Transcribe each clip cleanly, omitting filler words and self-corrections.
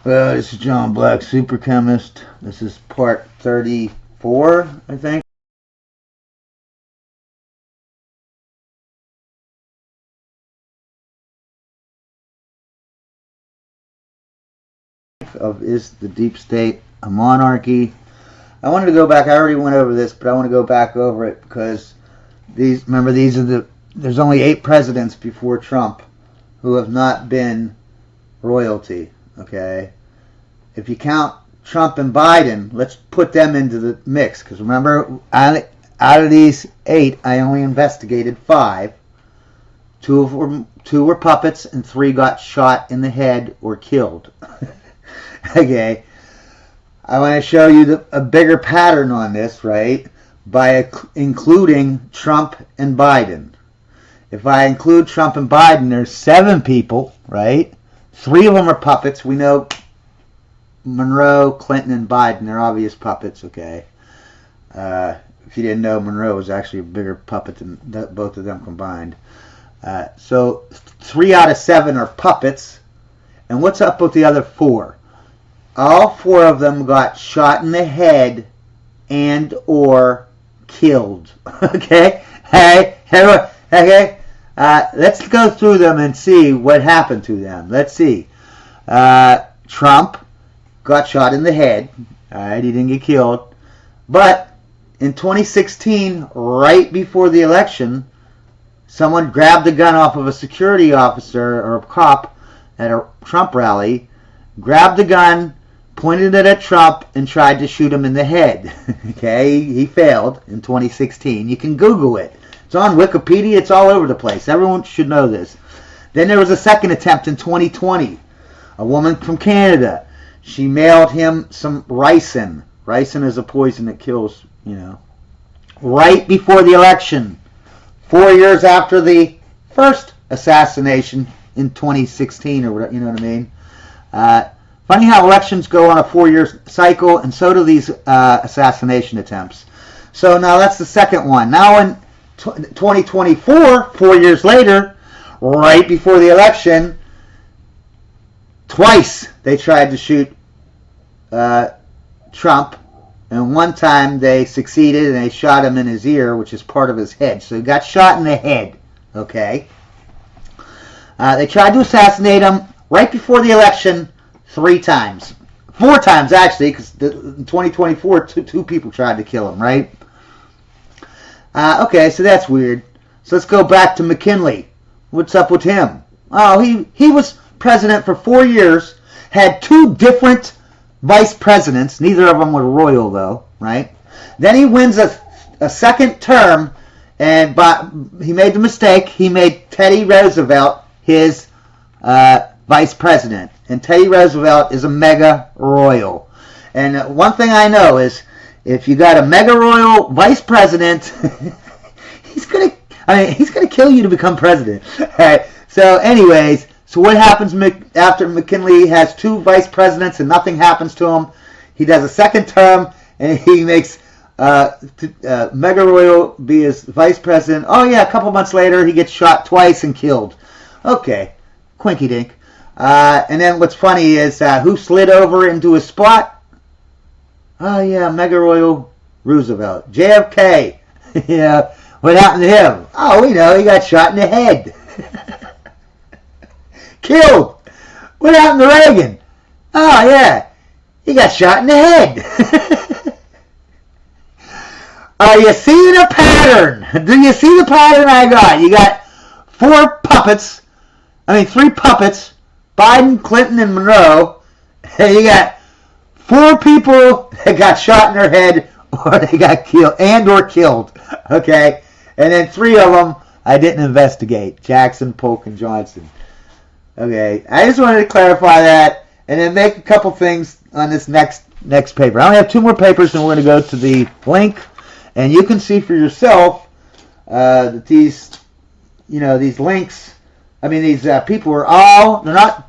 Well, this is John Black, Super Chemist. This is part 34, I think, of Is the Deep State a Monarchy? I wanted to go back, I already went over this, but I want to go back over it because remember, there's only 8 presidents before Trump who have not been royalty, okay? If you count Trump and Biden, let's put them into the mix. Because remember, out of these 8, I only investigated 5. Two were puppets, and 3 got shot in the head or killed. Okay, I want to show you a bigger pattern on this, right? By including Trump and Biden. If I include Trump and Biden, there's 7 people, right? 3 of them are puppets. We know Monroe, Clinton, and Biden, they're obvious puppets, okay? If you didn't know, Monroe was actually a bigger puppet than both of them combined. So 3 out of 7 are puppets. And what's up with the other 4? All 4 of them got shot in the head and or killed. Okay? Hey, okay? Let's go through them and see what happened to them. Let's see. Trump got shot in the head. Alright, he didn't get killed. But in 2016, right before the election, someone grabbed a gun off of a security officer or a cop at a Trump rally, grabbed the gun, pointed it at Trump, and tried to shoot him in the head. Okay, he failed in 2016. You can Google it. It's on Wikipedia. It's all over the place. Everyone should know this. Then there was a second attempt in 2020. A woman from Canada. She mailed him some ricin. Ricin is a poison that kills, right before the election. 4 years after the first assassination in 2016, or whatever, you know what I mean? Funny how elections go on a 4-year cycle, and so do these assassination attempts. So now that's the second one. Now in 2024, 4 years later, right before the election, twice they tried to shoot Trump, and one time they succeeded and they shot him in his ear, which is part of his head. So he got shot in the head, okay? They tried to assassinate him right before the election 3 times. 4 times, actually, because in 2024, two people tried to kill him, right? Okay, so that's weird. So let's go back to McKinley. What's up with him? Oh, he was president for 4 years, had 2 different vice presidents. Neither of them were royal, though, right? Then he wins a second term, and he made the mistake. He made Teddy Roosevelt his vice president. And Teddy Roosevelt is a mega royal. And one thing I know is if you got a mega royal vice president, he's gonna kill you to become president. All right. So anyways, so what happens after McKinley has 2 vice presidents and nothing happens to him? He does a second term and he makes Mega Royal be his vice president. Oh yeah, a couple months later he gets shot twice and killed. Okay, quinky dink. And then what's funny is who slid over into his spot? Oh yeah, Mega Royal Roosevelt, JFK. Yeah, what happened to him? Oh, we know, he got shot in the head. Killed. What happened to Reagan? Oh yeah, he got shot in the head. Are you seeing a pattern? Do you see the pattern I got? You got 3 puppets, Biden, Clinton, and Monroe. And you got 4 people that got shot in their head or they got killed or killed. Okay? And then 3 of them I didn't investigate. Jackson, Polk, and Johnson. Okay, I just wanted to clarify that and then make a couple things on this next paper. I only have 2 more papers and we're going to go to the link and you can see for yourself that these links, these people are they're not,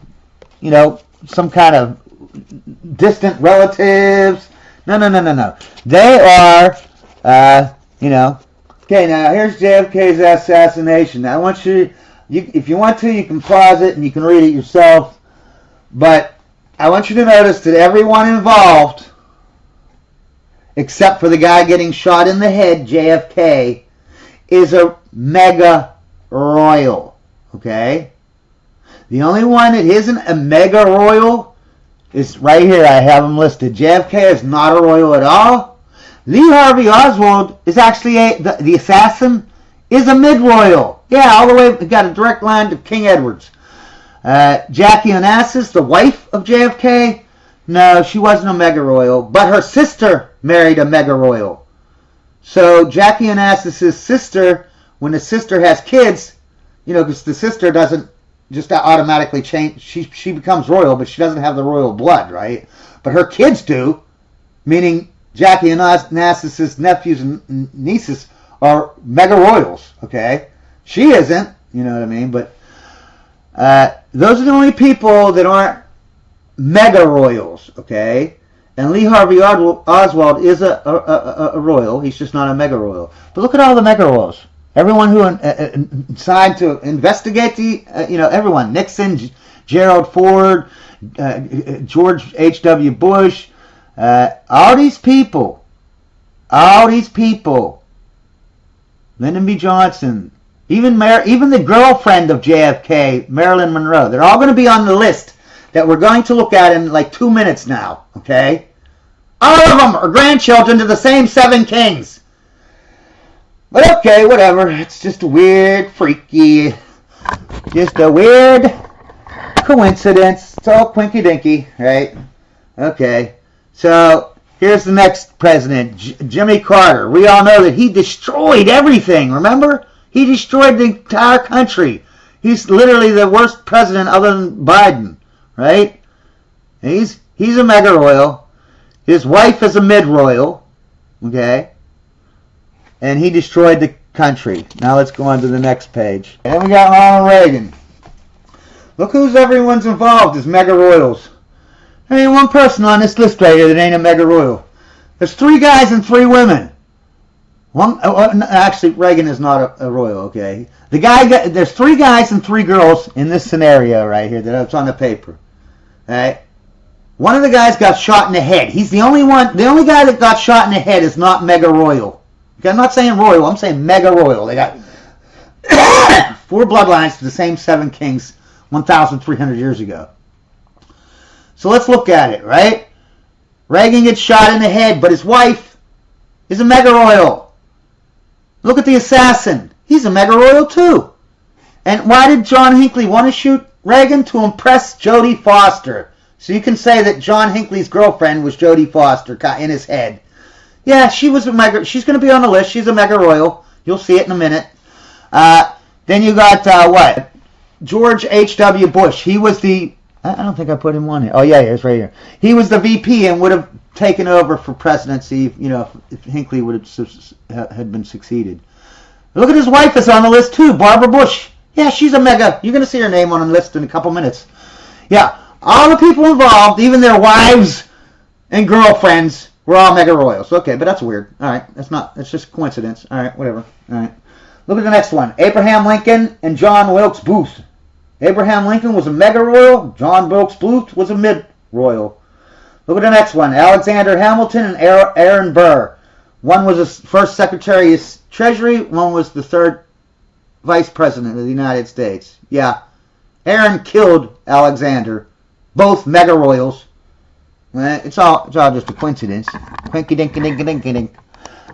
some kind of distant relatives. No. They are, okay, now here's JFK's assassination. Now I want if you want to, you can pause it and you can read it yourself. But I want you to notice that everyone involved, except for the guy getting shot in the head, JFK, is a mega royal. Okay? The only one that isn't a mega royal is right here. I have them listed. JFK is not a royal at all. Lee Harvey Oswald is actually the assassin is a mid-royal. Yeah, all the way, got a direct line to King Edward's. Jackie Onassis, the wife of JFK, no, she wasn't a mega royal, but her sister married a mega royal. So Jackie Onassis' sister, when the sister has kids, you know, because the sister doesn't just automatically change, she becomes royal, but she doesn't have the royal blood, right? But her kids do, meaning Jackie Onassis' nephews and nieces are mega royals, okay? She isn't, you know what I mean? But those are the only people that aren't mega royals, okay? And Lee Harvey Oswald is a royal. He's just not a mega royal. But look at all the mega royals. Everyone who signed to investigate the, everyone. Nixon, Gerald Ford, George H.W. Bush, all these people, Lyndon B. Johnson, even the girlfriend of JFK, Marilyn Monroe, they're all going to be on the list that we're going to look at in like 2 minutes now, okay? All of them are grandchildren to the same 7 kings. But okay, whatever. It's just a weird, freaky, just a weird coincidence. It's all quinky-dinky, right? Okay. So, here's the next president, Jimmy Carter. We all know that he destroyed everything, remember? He destroyed the entire country. He's literally the worst president other than Biden, right? He's a mega royal. His wife is a mid royal, okay? And he destroyed the country. Now let's go on to the next page. And then we got Ronald Reagan. Look who's everyone's involved as mega royals. There ain't one person on this list right here that ain't a mega royal. There's 3 guys and 3 women. Actually, Reagan is not a royal, okay? There's 3 guys and 3 girls in this scenario right here that's on the paper. Right? One of the guys got shot in the head. He's the only one. The only guy that got shot in the head is not mega royal. Okay, I'm not saying royal. I'm saying mega royal. They got 4 bloodlines to the same 7 kings 1,300 years ago. So let's look at it, right? Reagan gets shot in the head, but his wife is a mega royal. Look at the assassin. He's a mega royal too. And why did John Hinckley want to shoot Reagan? To impress Jodie Foster. So you can say that John Hinckley's girlfriend was Jodie Foster in his head. Yeah, she was a mega. She's going to be on the list. She's a mega royal. You'll see it in a minute. Then you got what? George H.W. Bush. He was the. I don't think I put him on here. Oh yeah, it's right here. He was the VP and would have taken over for presidency. You know, if Hinckley would have had been succeeded. Look at his wife is on the list too, Barbara Bush. Yeah, she's a mega. You're going to see her name on the list in a couple minutes. Yeah, all the people involved, even their wives and girlfriends, were all mega royals. Okay, but that's weird. All right, that's just coincidence. All right, whatever. All right. Look at the next one. Abraham Lincoln and John Wilkes Booth. Abraham Lincoln was a mega royal. John Wilkes Booth was a mid royal. Look at the next one. Alexander Hamilton and Aaron Burr. One was the first Secretary of Treasury. One was the 3rd Vice President of the United States. Yeah. Aaron killed Alexander. Both mega royals. It's all just a coincidence. Quinky dinky dinky dinky dink.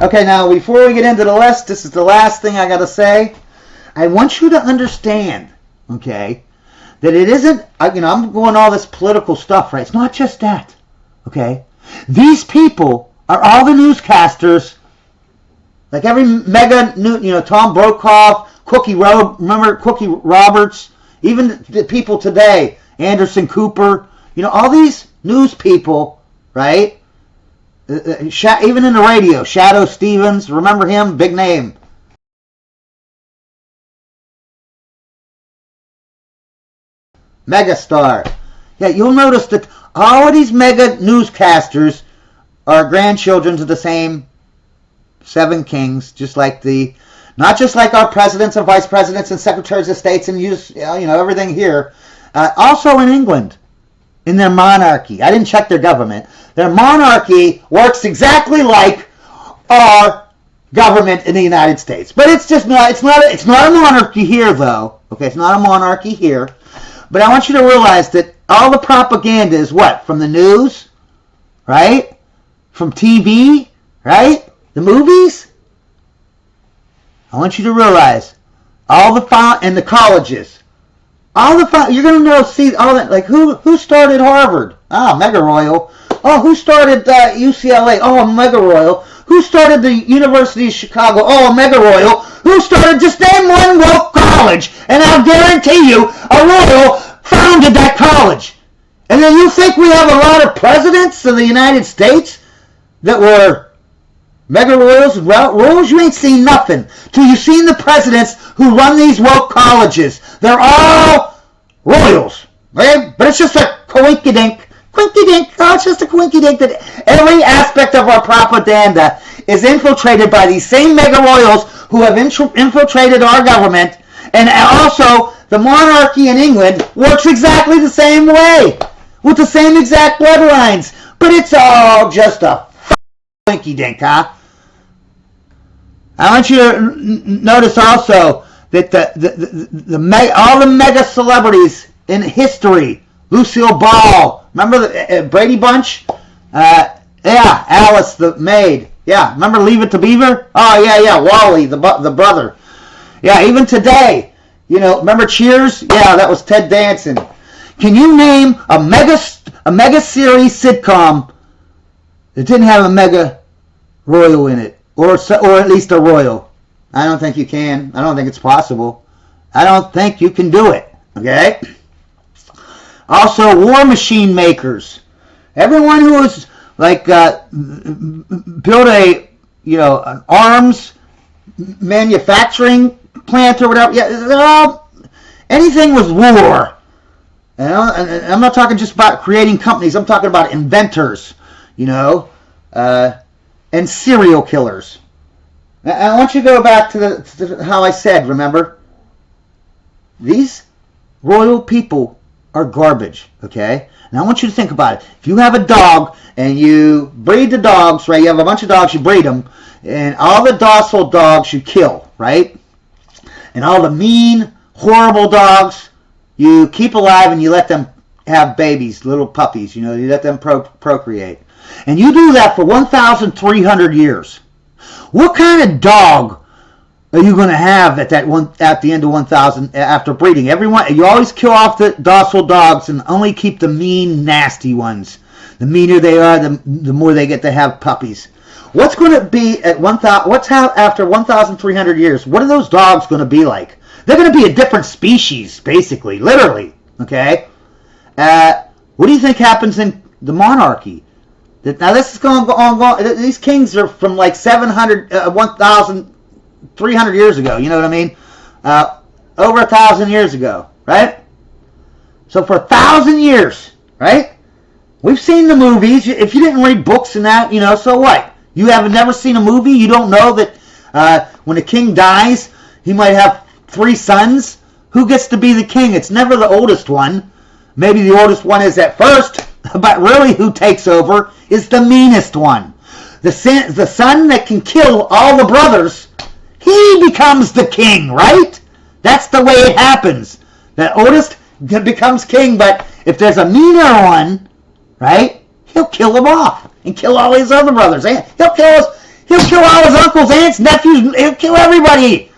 Okay, now before we get into the list, this is the last thing I got to say. I want you to understand, okay, that it isn't, I'm going all this political stuff, right? It's not just that, okay? These people are all the newscasters, like every mega, Tom Brokaw, remember Cookie Roberts, even the people today, Anderson Cooper, all these news people, right? Even in the radio, Shadow Stevens, remember him? Big name. Megastar. Yeah, you'll notice that all of these mega newscasters are grandchildren to the same 7 kings, not just like our presidents and vice presidents and secretaries of states and everything here. Also in England. in their monarchy. I didn't check their government. Their monarchy works exactly like our government in the United States. But it's just not, it's not a monarchy here, though. Okay, it's not a monarchy here. But I want you to realize that all the propaganda is what? From the news, right? From TV, right? The movies. I want you to realize all the and the colleges, all the you're gonna know, see all that. Like who started Harvard? Ah, Mega Royal. Oh, who started UCLA? Oh, Mega Royal. Who started the University of Chicago? Oh, Mega Royal. Who started? Just name one woke college, and I'll guarantee you a royal founded that college. And then you think we have a lot of presidents in the United States that were Mega Royals? Royals? You ain't seen nothing till you've seen the presidents who run these woke colleges. They're all royals, okay? But it's just a coinkydink. Quinky-dink. Oh, it's just a quinky-dink that every aspect of our propaganda is infiltrated by these same mega royals who have infiltrated our government. And also, the monarchy in England works exactly the same way, with the same exact bloodlines. But it's all just a quinky-dink, huh? I want you to notice also that all the mega celebrities in history, Lucille Ball, remember the Brady Bunch? Yeah, Alice the maid. Yeah, remember Leave It to Beaver? Oh, yeah, Wally, the brother. Yeah, even today, you know, remember Cheers? Yeah, that was Ted Danson. Can you name a mega series sitcom that didn't have a mega royal in it? Or at least a royal? I don't think you can. I don't think it's possible. I don't think you can do it. Okay? Also, war machine makers. Everyone who is like built an arms manufacturing plant or whatever. Yeah, they're all, anything with war. And I'm not talking just about creating companies. I'm talking about inventors, and serial killers. I want you to go back to how I said, remember? These royal people are garbage, okay? And I want you to think about it. If you have a dog and you breed the dogs, right? You have a bunch of dogs, you breed them, and all the docile dogs you kill, right? And all the mean, horrible dogs you keep alive and you let them have babies, little puppies, you let them procreate. And you do that for 1,300 years. What kind of dog are you going to have at the end of 1,000 after breeding? Everyone, you always kill off the docile dogs and only keep the mean, nasty ones. The meaner they are, the more they get to have puppies. What's going to be at after 1,300 years? What are those dogs going to be like? They're going to be a different species, basically, literally. Okay. What do you think happens in the monarchy? Now this is going on. These kings are from like 1,300 years ago. You know what I mean? Over 1,000 years ago, right? So for 1,000 years, right? We've seen the movies. If you didn't read books and that, so what? You have never seen a movie? You don't know that when a king dies, he might have 3 sons? Who gets to be the king? It's never the oldest one. Maybe the oldest one is at first, but really who takes over is the meanest one. The son that can kill all the brothers, he becomes the king, right? That's the way it happens. The oldest becomes king, but if there's a meaner one, right, he'll kill them off and kill all his other brothers. He'll kill all his uncles, aunts, nephews. He'll kill everybody.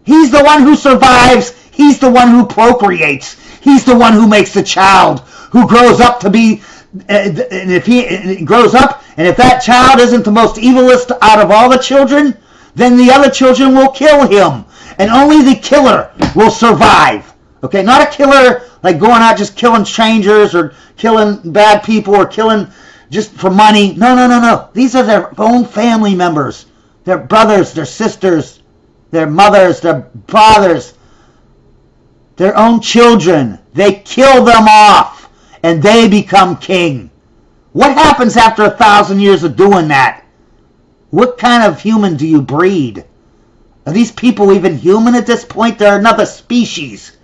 He's the one who survives. He's the one who procreates. He's the one who makes the child who grows up to be. And if he grows up, and if that child isn't the most evilest out of all the children, then the other children will kill him, and only the killer will survive. Okay, not a killer like going out just killing strangers or killing bad people or killing just for money. No. These are their own family members, their brothers, their sisters, their mothers, their fathers, their own children. They kill them off, and they become king. What happens after 1,000 years of doing that? What kind of human do you breed? Are these people even human at this point? They're another species.